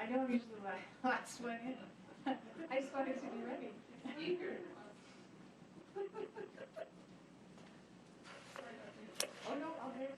I know I'm usually the last one in. I just wanted to be ready. Eager. Oh no, I'll hear.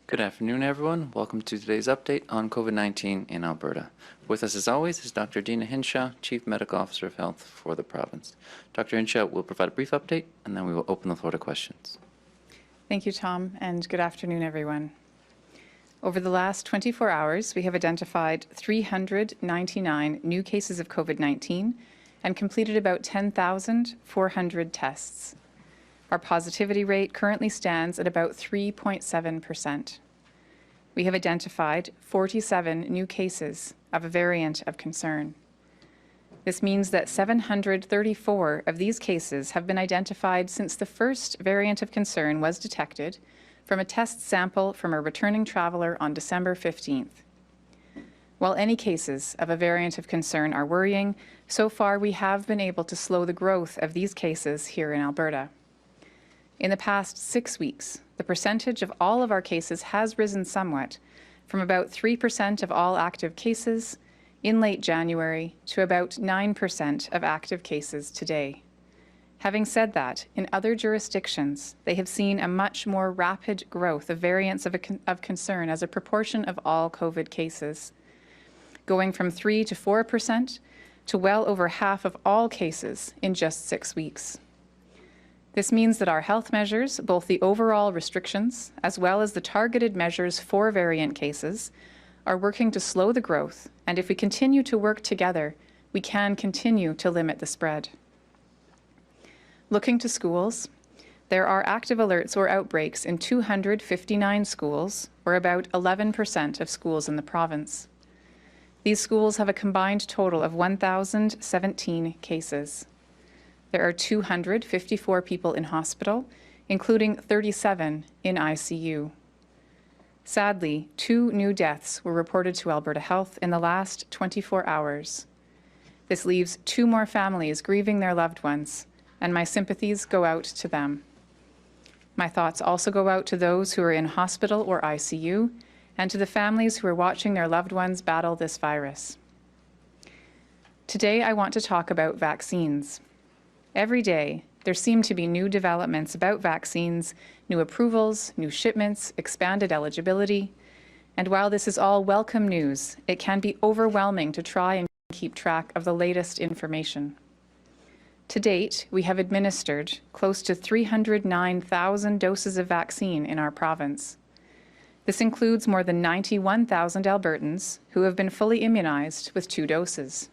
Good afternoon, everyone. Welcome to today's update on COVID-19 in Alberta. With us, as always, is Dr. Deena Hinshaw, Chief Medical Officer of Health for the province. Dr. Hinshaw will provide a brief update, and then we will open the floor to questions. Thank you, Tom, and good afternoon, everyone. Over the last 24 hours, we have identified 399 new cases of COVID-19 and completed about 10,400 tests. Our positivity rate currently stands at about 3.7%. We have identified 47 new cases of a variant of concern. This means that 734 of these cases have been identified since the first variant of concern was detected from a test sample from a returning traveller on December 15th. While any cases of a variant of concern are worrying, so far we have been able to slow the growth of these cases here in Alberta. In the past 6 weeks, the percentage of all of our cases has risen somewhat, from about 3% of all active cases in late January to about 9% of active cases today. Having said that, in other jurisdictions, they have seen a much more rapid growth of variants of concern as a proportion of all COVID cases, going from 3 to 4% to well over half of all cases in just 6 weeks. This means that our health measures, both the overall restrictions as well as the targeted measures for variant cases, are working to slow the growth, and if we continue to work together, we can continue to limit the spread. Looking to schools, there are active alerts or outbreaks in 259 schools, or about 11% of schools in the province. These schools have a combined total of 1,017 cases. There are 254 people in hospital, including 37 in ICU. Sadly, 2 new deaths were reported to Alberta Health in the last 24 hours. This leaves 2 more families grieving their loved ones, and my sympathies go out to them. My thoughts also go out to those who are in hospital or ICU, and to the families who are watching their loved ones battle this virus. Today, I want to talk about vaccines. Every day, there seem to be new developments about vaccines, new approvals, new shipments, expanded eligibility. And while this is all welcome news, it can be overwhelming to try and keep track of the latest information. To date, we have administered close to 309,000 doses of vaccine in our province. This includes more than 91,000 Albertans who have been fully immunized with 2 doses.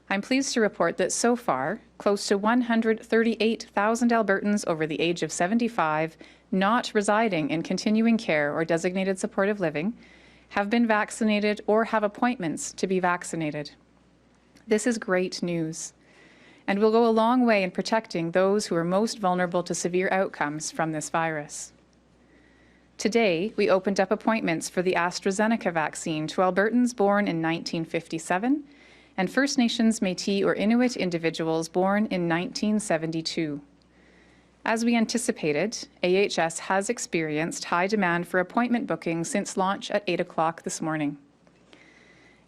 I'm pleased to report that so far, close to 138,000 Albertans over the age of 75 not residing in continuing care or designated supportive living have been vaccinated or have appointments to be vaccinated. This is great news, and will go a long way in protecting those who are most vulnerable to severe outcomes from this virus. Today, we opened up appointments for the AstraZeneca vaccine to Albertans born in 1957 and First Nations, Métis or Inuit individuals born in 1972. As we anticipated, AHS has experienced high demand for appointment bookings since launch at 8 o'clock this morning.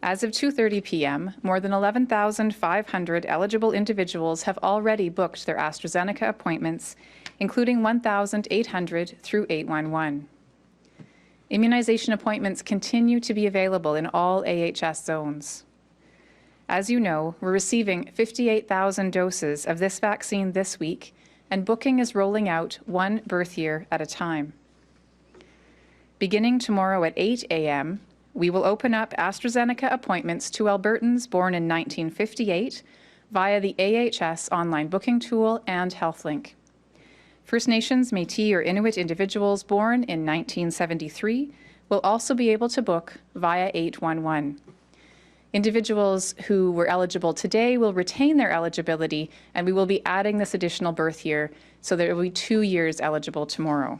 As of 2:30 p.m., more than 11,500 eligible individuals have already booked their AstraZeneca appointments, including 1,800 through 811. Immunization appointments continue to be available in all AHS zones. As you know, we're receiving 58,000 doses of this vaccine this week, and booking is rolling out 1 birth year at a time. Beginning tomorrow at 8 a.m., we will open up AstraZeneca appointments to Albertans born in 1958 via the AHS online booking tool and HealthLink. First Nations, Métis or Inuit individuals born in 1973 will also be able to book via 811. Individuals who were eligible today will retain their eligibility, and we will be adding this additional birth year so there will be 2 years eligible tomorrow.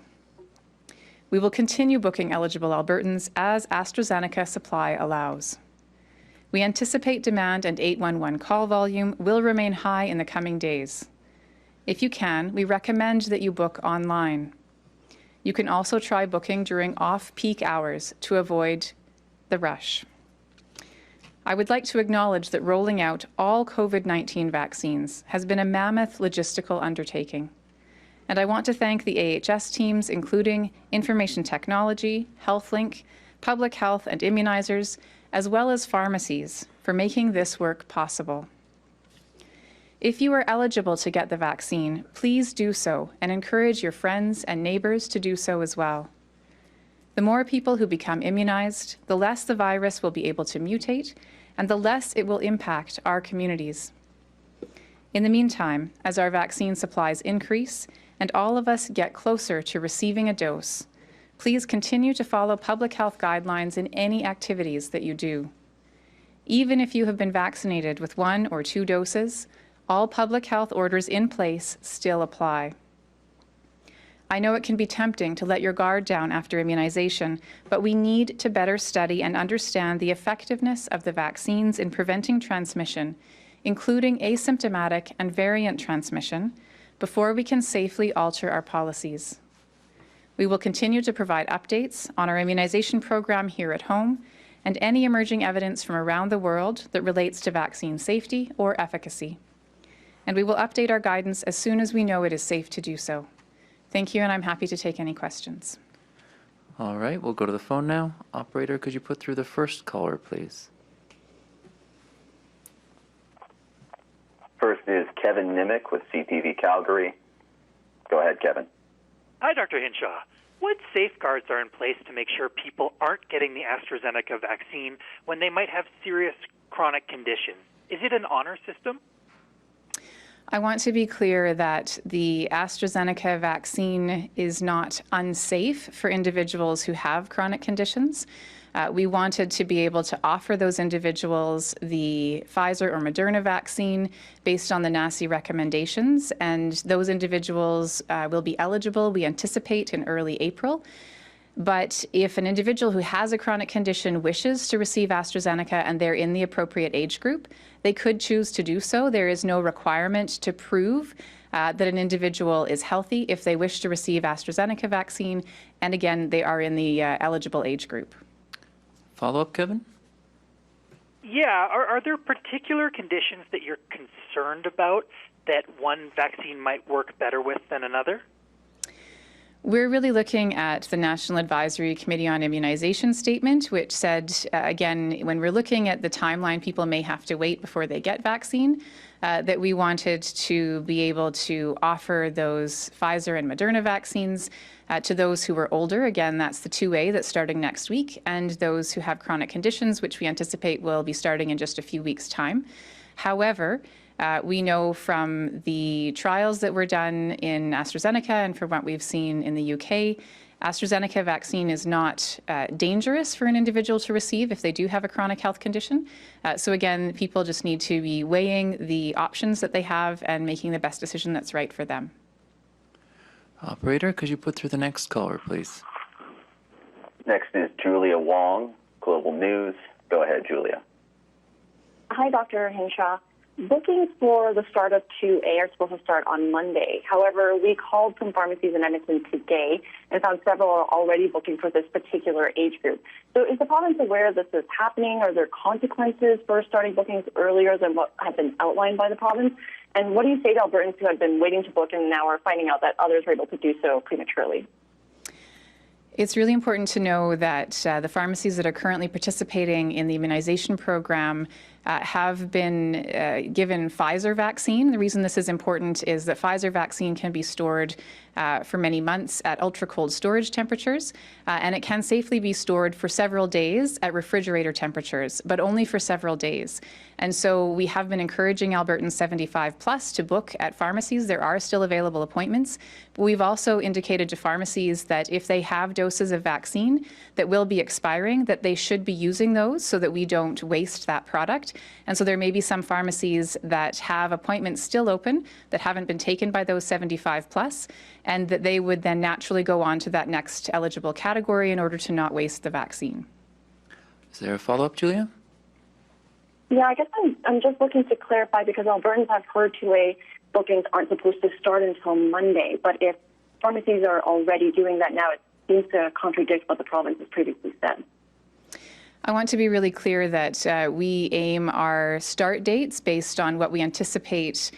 We will continue booking eligible Albertans as AstraZeneca supply allows. We anticipate demand and 811 call volume will remain high in the coming days. If you can, we recommend that you book online. You can also try booking during off-peak hours to avoid the rush. I would like to acknowledge that rolling out all COVID-19 vaccines has been a mammoth logistical undertaking. And I want to thank the AHS teams, including Information Technology, HealthLink, Public Health and Immunizers, as well as pharmacies, for making this work possible. If you are eligible to get the vaccine, please do so and encourage your friends and neighbors to do so as well. The more people who become immunized, the less the virus will be able to mutate and the less it will impact our communities. In the meantime, as our vaccine supplies increase and all of us get closer to receiving a dose, please continue to follow public health guidelines in any activities that you do. Even if you have been vaccinated with 1 or 2 doses, all public health orders in place still apply. I know it can be tempting to let your guard down after immunization, but we need to better study and understand the effectiveness of the vaccines in preventing transmission, including asymptomatic and variant transmission, before we can safely alter our policies. We will continue to provide updates on our immunization program here at home and any emerging evidence from around the world that relates to vaccine safety or efficacy. And we will update our guidance as soon as we know it is safe to do so. Thank you, and I'm happy to take any questions. All right, we'll go to the phone now. Operator, could you put through the first caller, please? First is Kevin Nimick with CTV Calgary. Go ahead, Kevin. Hi, Dr. Hinshaw. What safeguards are in place to make sure people aren't getting the AstraZeneca vaccine when they might have serious chronic conditions? Is it an honor system? I want to be clear that the AstraZeneca vaccine is not unsafe for individuals who have chronic conditions. We wanted to be able to offer those individuals the Pfizer or Moderna vaccine based on the NACI recommendations, and those individuals will be eligible, we anticipate, in early April. But if an individual who has a chronic condition wishes to receive AstraZeneca and they're in the appropriate age group, they could choose to do so. There is no requirement to prove that an individual is healthy if they wish to receive AstraZeneca vaccine, and again, they are in the eligible age group. Follow-up, Kevin? Yeah, are there particular conditions that you're concerned about that one vaccine might work better with than another? We're really looking at the National Advisory Committee on Immunization statement, which said, again, when we're looking at the timeline people may have to wait before they get vaccine, that we wanted to be able to offer those Pfizer and Moderna vaccines to those who are older. Again, that's the 2A that's starting next week, and those who have chronic conditions, which we anticipate will be starting in just a few weeks' time. However, we know from the trials that were done in AstraZeneca and from what we've seen in the UK, AstraZeneca vaccine is not dangerous for an individual to receive if they do have a chronic health condition. So again, people just need to be weighing the options that they have and making the best decision that's right for them. Operator, could you put through the next caller, please? Next is Julia Wong, Global News. Go ahead, Julia. Hi, Dr. Hinshaw. Bookings for the start of 2A are supposed to start on Monday. However, we called some pharmacies in Edmonton today and found several are already booking for this particular age group. So is the province aware this is happening? Are there consequences for starting bookings earlier than what have been outlined by the province? And what do you say to Albertans who had been waiting to book and now are finding out that others are able to do so prematurely? It's really important to know that the pharmacies that are currently participating in the immunization program have been given Pfizer vaccine. The reason this is important is that Pfizer vaccine can be stored for many months at ultra-cold storage temperatures, and it can safely be stored for several days at refrigerator temperatures, but only for several days. And so we have been encouraging Albertans 75 plus to book at pharmacies. There are still available appointments, but we've also indicated to pharmacies that if they have doses of vaccine that will be expiring, that they should be using those so that we don't waste that product. And so there may be some pharmacies that have appointments still open that haven't been taken by those 75 plus, and that they would then naturally go on to that next eligible category in order to not waste the vaccine. Is there a follow-up, Julia? Yeah, I guess I'm just looking to clarify because Albertans have heard 2A bookings aren't supposed to start until Monday. But if pharmacies are already doing that now, it seems to contradict what the province has previously said. I want to be really clear that we aim our start dates based on what we anticipate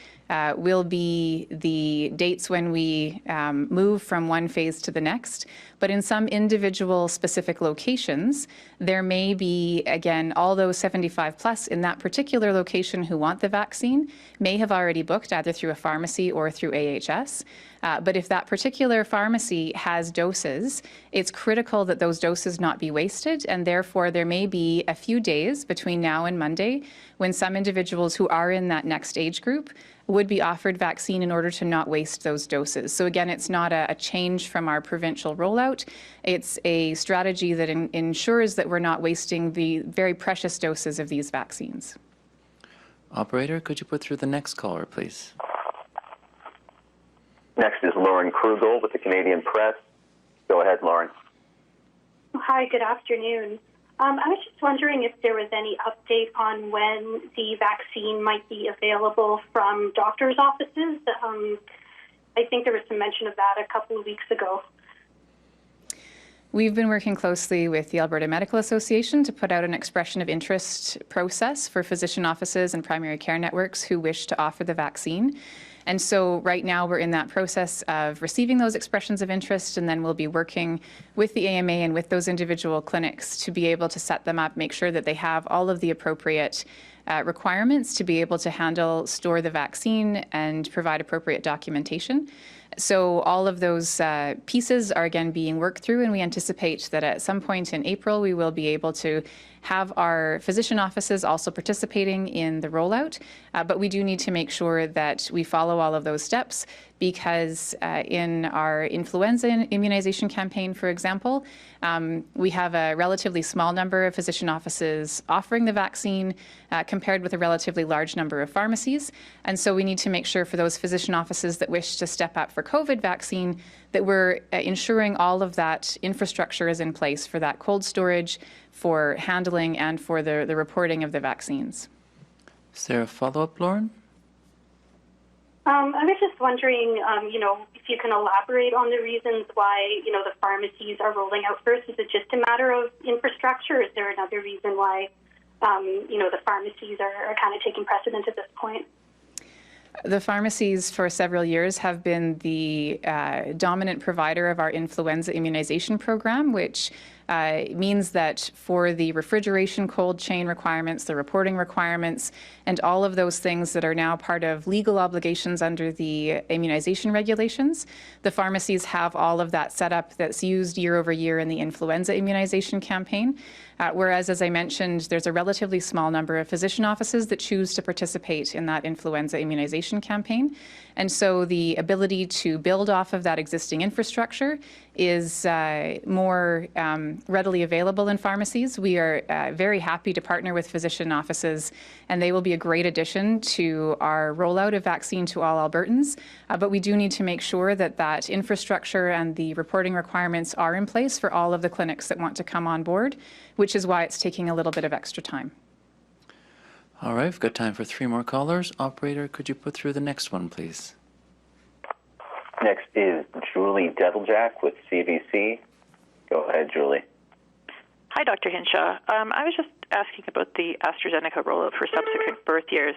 will be the dates when we move from one phase to the next. But in some individual specific locations, there may be, again, all those 75 plus in that particular location who want the vaccine may have already booked either through a pharmacy or through AHS. But if that particular pharmacy has doses, it's critical that those doses not be wasted, and therefore there may be a few days between now and Monday when some individuals who are in that next age group would be offered vaccine in order to not waste those doses. So again, it's not a change from our provincial rollout. It's a strategy that ensures that we're not wasting the very precious doses of these vaccines. Operator, could you put through the next caller, please? Next is Lauren Krugel with the Canadian Press. Go ahead, Lauren. Hi, good afternoon. I was just wondering if there was any update on when the vaccine might be available from doctors' offices. I think there was some mention of that a couple of weeks ago. We've been working closely with the Alberta Medical Association to put out an expression of interest process for physician offices and primary care networks who wish to offer the vaccine. And so right now we're in that process of receiving those expressions of interest, and then we'll be working with the AMA and with those individual clinics to be able to set them up, make sure that they have all of the appropriate requirements to be able to handle, store the vaccine, and provide appropriate documentation. So all of those pieces are again being worked through, and we anticipate that at some point in April we will be able to have our physician offices also participating in the rollout. But we do need to make sure that we follow all of those steps, because in our influenza immunization campaign, for example, we have a relatively small number of physician offices offering the vaccine compared with a relatively large number of pharmacies. And so we need to make sure for those physician offices that wish to step up for COVID vaccine that we're ensuring all of that infrastructure is in place for that cold storage, for handling, and for the reporting of the vaccines. Is there a follow-up, Lauren? I was just wondering, if you can elaborate on the reasons why, the pharmacies are rolling out first. Is it just a matter of infrastructure? Is there another reason why, the pharmacies are kind of taking precedent at this point? The pharmacies for several years have been the dominant provider of our influenza immunization program, which means that for the refrigeration cold chain requirements, the reporting requirements, and all of those things that are now part of legal obligations under the immunization regulations, the pharmacies have all of that set up that's used year over year in the influenza immunization campaign. Whereas, as I mentioned, there's a relatively small number of physician offices that choose to participate in that influenza immunization campaign. And so the ability to build off of that existing infrastructure is more readily available in pharmacies. We are very happy to partner with physician offices, and they will be a great addition to our rollout of vaccine to all Albertans. But we do need to make sure that that infrastructure and the reporting requirements are in place for all of the clinics that want to come on board, which is why it's taking a little bit of extra time. All right, we've got time for 3 more callers. Operator, could you put through the next one, please? Next is Julie Dettlejack with CBC. Go ahead, Julie. Hi, Dr. Hinshaw. I was just asking about the AstraZeneca rollout for subsequent birth years.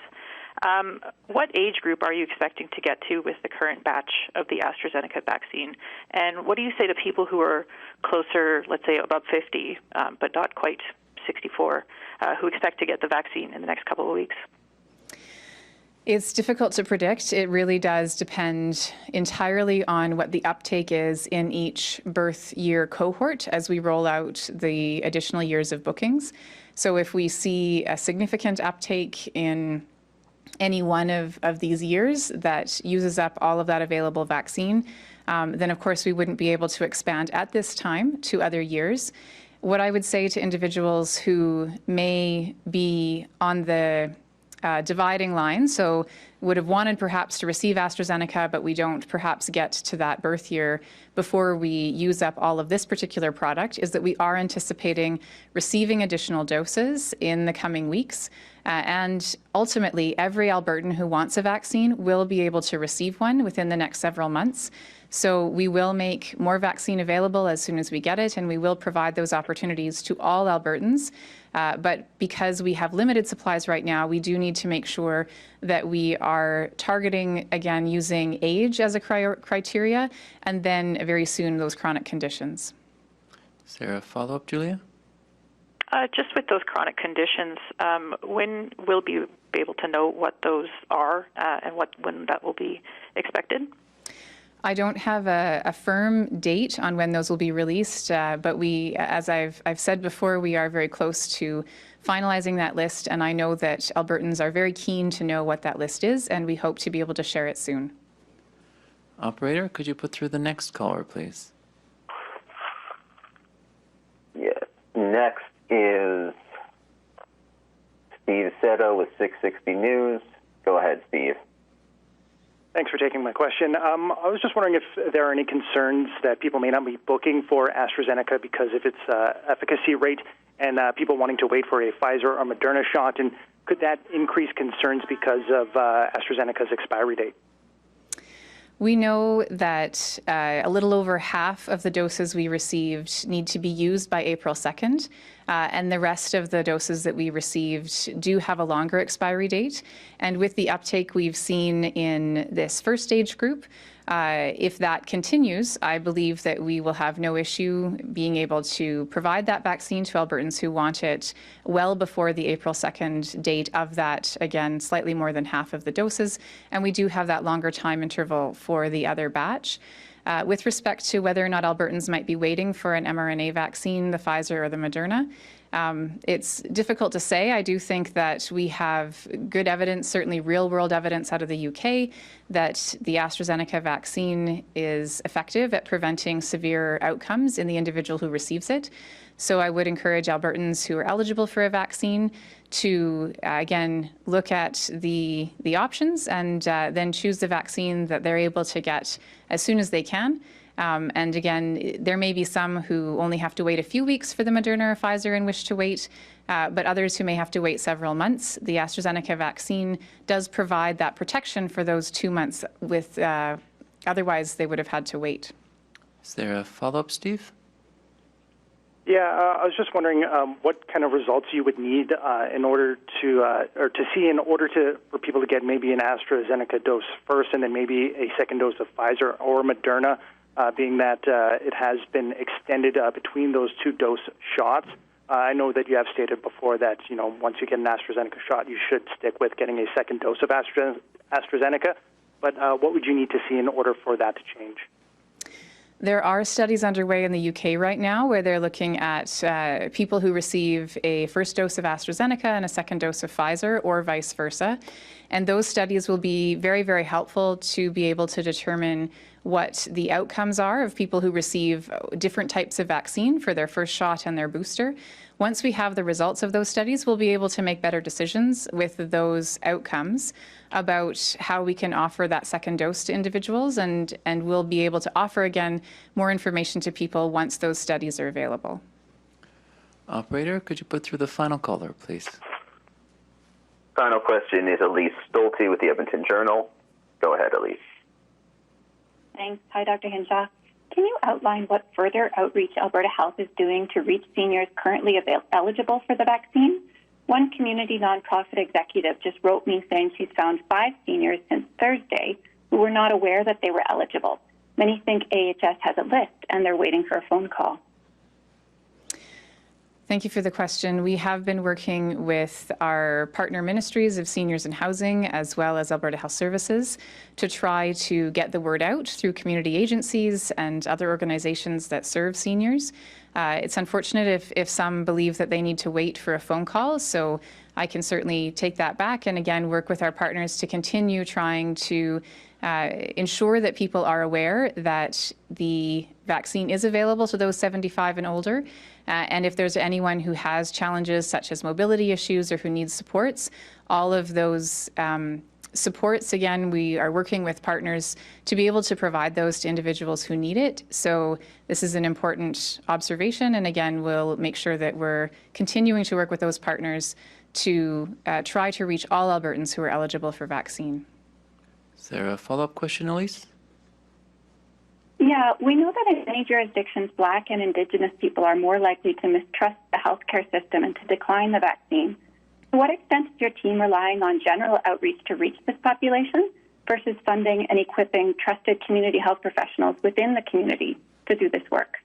What age group are you expecting to get to with the current batch of the AstraZeneca vaccine? And what do you say to people who are closer, let's say above 50, but not quite 64, who expect to get the vaccine in the next couple of weeks? It's difficult to predict. It really does depend entirely on what the uptake is in each birth year cohort as we roll out the additional years of bookings. So if we see a significant uptake in any one of these years that uses up all of that available vaccine, then of course we wouldn't be able to expand at this time to other years. What I would say to individuals who may be on the dividing line, so would have wanted perhaps to receive AstraZeneca, but we don't perhaps get to that birth year before we use up all of this particular product, is that we are anticipating receiving additional doses in the coming weeks. And ultimately, every Albertan who wants a vaccine will be able to receive one within the next several months. So we will make more vaccine available as soon as we get it, and we will provide those opportunities to all Albertans. But because we have limited supplies right now, we do need to make sure that we are targeting, again, using age as a criteria, and then very soon those chronic conditions. Is there a follow-up, Julia? Just with those chronic conditions, when will we be able to know what those are and when that will be expected? I don't have a firm date on when those will be released, but we, as I've said before, we are very close to finalizing that list, and I know that Albertans are very keen to know what that list is, and we hope to be able to share it soon. Operator, could you put through the next caller, please? Yes. Next is Steve Seto with 660 News. Go ahead, Steve. Thanks for taking my question. I was just wondering if there are any concerns that people may not be booking for AstraZeneca because of its efficacy rate and people wanting to wait for a Pfizer or Moderna shot, and could that increase concerns because of AstraZeneca's expiry date? We know that a little over half of the doses we received need to be used by April 2nd, and the rest of the doses that we received do have a longer expiry date. And with the uptake we've seen in this first age group, if that continues, I believe that we will have no issue being able to provide that vaccine to Albertans who want it well before the April 2nd date of that, again, slightly more than half of the doses. And we do have that longer time interval for the other batch. With respect to whether or not Albertans might be waiting for an mRNA vaccine, the Pfizer or the Moderna, it's difficult to say. I do think that we have good evidence, certainly real-world evidence out of the UK, that the AstraZeneca vaccine is effective at preventing severe outcomes in the individual who receives it. So I would encourage Albertans who are eligible for a vaccine to, again, look at the options and then choose the vaccine that they're able to get as soon as they can. And again, there may be some who only have to wait a few weeks for the Moderna or Pfizer and wish to wait, but others who may have to wait several months. The AstraZeneca vaccine does provide that protection for those 2 months with, otherwise they would have had to wait. Is there a follow-up, Steve? Yeah, I was just wondering what kind of results you would need in order to for people to get maybe an AstraZeneca dose first and then maybe a second dose of Pfizer or Moderna, being that it has been extended between those two dose shots. I know that you have stated before that, once you get an AstraZeneca shot, you should stick with getting a second dose of AstraZeneca. But what would you need to see in order for that to change? There are studies underway in the UK right now where they're looking at people who receive a first dose of AstraZeneca and a second dose of Pfizer or vice versa. And those studies will be very, very helpful to be able to determine what the outcomes are of people who receive different types of vaccine for their first shot and their booster. Once we have the results of those studies, we'll be able to make better decisions with those outcomes about how we can offer that second dose to individuals, and we'll be able to offer, again, more information to people once those studies are available. Operator, could you put through the final caller, please? Final question is Elise Stolte with the Edmonton Journal. Go ahead, Elise. Thanks. Hi, Dr. Hinshaw. Can you outline what further outreach Alberta Health is doing to reach seniors currently eligible for the vaccine? One community nonprofit executive just wrote me saying she's found 5 seniors since Thursday who were not aware that they were eligible. Many think AHS has a list and they're waiting for a phone call. Thank you for the question. We have been working with our partner ministries of seniors and housing as well as Alberta Health Services to try to get the word out through community agencies and other organizations that serve seniors. It's unfortunate if some believe that they need to wait for a phone call, so I can certainly take that back and again work with our partners to continue trying to ensure that people are aware that the vaccine is available to those 75 and older. And if there's anyone who has challenges such as mobility issues or who needs supports, all of those supports, again, we are working with partners to be able to provide those to individuals who need it. So this is an important observation. And again, we'll make sure that we're continuing to work with those partners to try to reach all Albertans who are eligible for vaccine. Is there a follow-up question, Elise? Yeah, we know that in many jurisdictions, Black and Indigenous people are more likely to mistrust the healthcare system and to decline the vaccine. To what extent is your team relying on general outreach to reach this population versus funding and equipping trusted community health professionals within the community to do this work?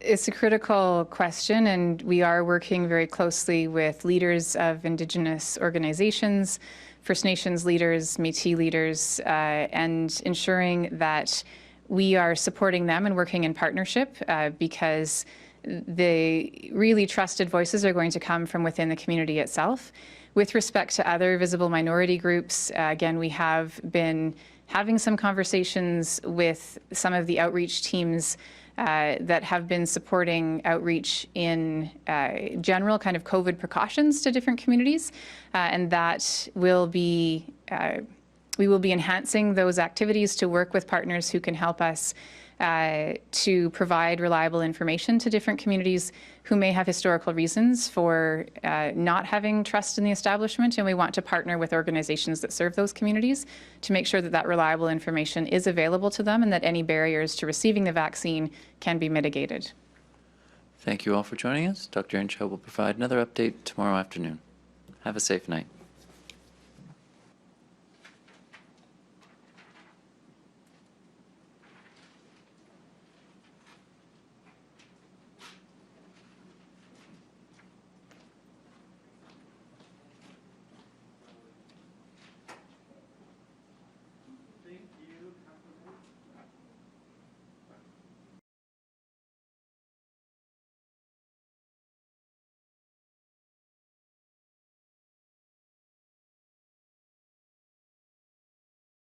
It's a critical question, and we are working very closely with leaders of Indigenous organizations, First Nations leaders, Métis leaders, and ensuring that we are supporting them and working in partnership because the really trusted voices are going to come from within the community itself. With respect to other visible minority groups, again, we have been having some conversations with some of the outreach teams that have been supporting outreach in general kind of COVID precautions to different communities, and that will be we will be enhancing those activities to work with partners who can help us to provide reliable information to different communities who may have historical reasons for not having trust in the establishment, and we want to partner with organizations that serve those communities to make sure that that reliable information is available to them and that any barriers to receiving the vaccine can be mitigated. Thank you all for joining us. Dr. Hinshaw will provide another update tomorrow afternoon. Have a safe night.